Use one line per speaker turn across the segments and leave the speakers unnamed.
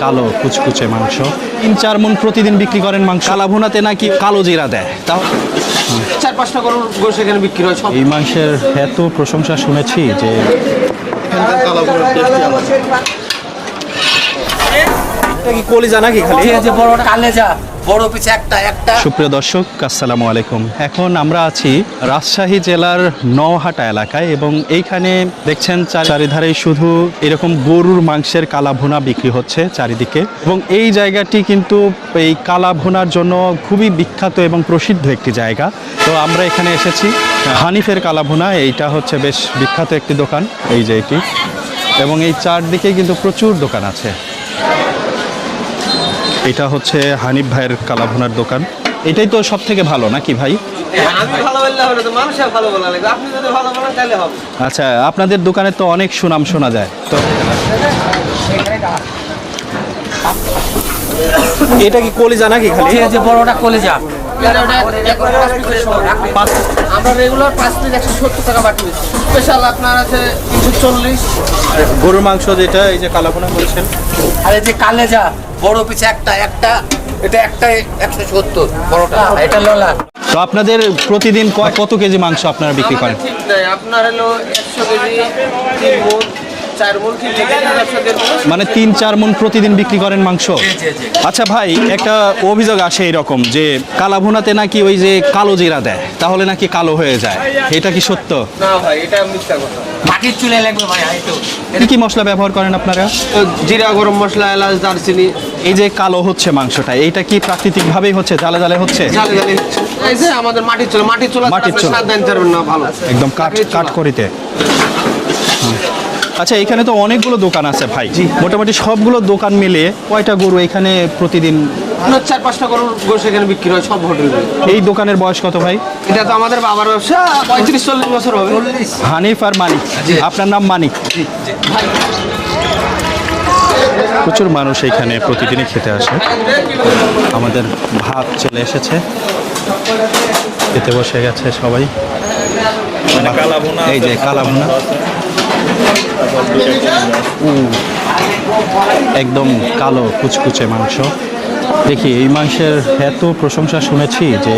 কালো কুচকুচে মাংস 3-4 মণ প্রতিদিন বিক্রি করেন মাংস। কালাভুনাতে নাকি কালো জিরা দেয়, তাও
4-5টা গরুর গোশ এখানে বিক্রি হয় সব।
এই মাংসের এত প্রশংসা শুনেছি যে
এটা কি কলিজা নাকি খালি?
যে বড় কালেজা, বড় পিছে একটা।
সুপ্রিয় দর্শক, আসসালামু আলাইকুম। এখন আমরা আছি রাজশাহী জেলার নওহাটা এলাকায় এবং এইখানে দেখছেন চারিধারে শুধু এরকম গরুর মাংসের কালাভুনা বিক্রি হচ্ছে চারিদিকে, এবং এই জায়গাটি কিন্তু এই কালাভুনার জন্য খুবই বিখ্যাত এবং প্রসিদ্ধ একটি জায়গা। তো আমরা এখানে এসেছি হানিফের কালাভুনা, এইটা হচ্ছে বেশ বিখ্যাত একটি দোকান, এই যে এটি, এবং এই চারদিকে কিন্তু প্রচুর দোকান আছে। এটা হচ্ছে হানিফ ভাইয়ের কালাভুনার দোকান। এটাই তো সব থেকে ভালো নাকি ভাই?
আমি ভালো বললে হবে না, তো মানুষের ভালো বলা লাগবে। আপনি যদি ভালো বলেন তাহলে হবে।
আচ্ছা, আপনাদের দোকানে তো অনেক সুনাম শোনা যায়। তো
এটা কি কলিজা নাকি খালি?
যে বড়টা কলেজা, আমরা রেগুলার 5 পিস 170 টাকা বাকি দিচ্ছি। স্পেশাল আপনার আছে 340।
গরুর মাংস যেটা এই যে কালাভুনা বলছেন,
আর এই যে কালেজা, বড় পিছে একটা এটা একটা 170 বড়টা, এটা ললা।
তো আপনাদের প্রতিদিন কত কেজি মাংস আপনারা বিক্রি করেন?
ঠিক নাই, আপনার হলো 100 কেজি 3 মণ 4 মণ 3 কেজি 100 মণ।
মানে 3-4 মণ প্রতিদিন বিক্রি করেন মাংস? আচ্ছা ভাই, একটা অভিযোগ আসে এরকম যে কালাভুনাতে নাকি ওই যে কালো জিরা দেয়, তাহলে নাকি কালো হয়ে যায়, এটা কি সত্য?
না ভাই, এটা মিথ্যা কথা।
মাটির চুলে লাগবে ভাই।
কি কি মশলা ব্যবহার করেন আপনারা?
তো জিরা, গরম মশলা, এলাচ, দারচিনি।
এই যে কালো হচ্ছে মাংসটা, এইটা কি প্রাকৃতিক ভাবেই হচ্ছে, জালে জালে হচ্ছে?
জালে জালে এই যে আমাদের মাটির চুলা
মাটির চুলা।
স্বাদ আনতে পারবেন না ভালো,
একদম কাট করিতে। আচ্ছা, এখানে তো অনেকগুলো দোকান আছে ভাই, মোটামুটি সবগুলো দোকান মিলে কয়টা গরু এখানে প্রতিদিন?
আপনার 4-5টা গরুর গোশ এখানে বিক্রি হয় সব হোটেলে।
এই দোকানের বয়স কত ভাই?
এটা তো আমাদের বাবার ব্যবসা, 35-40 বছর হবে।
হানিফ আর মানিক, আপনার নাম মানিক? প্রচুর মানুষ এখানে প্রতিদিনই খেতে আসে। আমাদের ভাত চলে এসেছে, খেতে বসে গেছে সবাই। এই যে কালাভুনা, একদম কালো কুচকুচে মাংস। দেখি, এই মাংসের এত প্রশংসা শুনেছি যে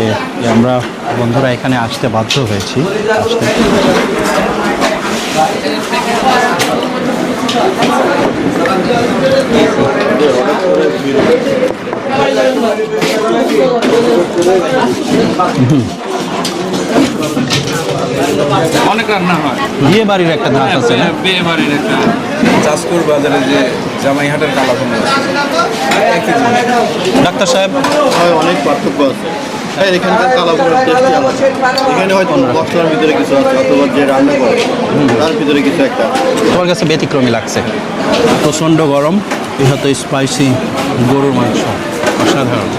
আমরা বন্ধুরা এখানে আসতে বাধ্য হয়েছি।
অনেক রান্না হয়।
বিয়ে বাড়ির একটা ধাপ আছে না?
বিয়ে বাড়ির একটা চাঁদপুর বাজারে যে জামাইহাটের কালাভুনা একই জিনিস।
ডাক্তার সাহেব,
অনেক পার্থক্য আছে। এখানকার কালাভুনার টেস্টই আলাদা। এখানে হয়তো মশলার ভিতরে কিছু আছে, অথবা যে রান্না করে তার ভিতরে কিছু একটা।
আমার কাছে ব্যতিক্রমী লাগছে। প্রচণ্ড গরম, বৃহৎ স্পাইসি গরুর মাংস, অসাধারণ।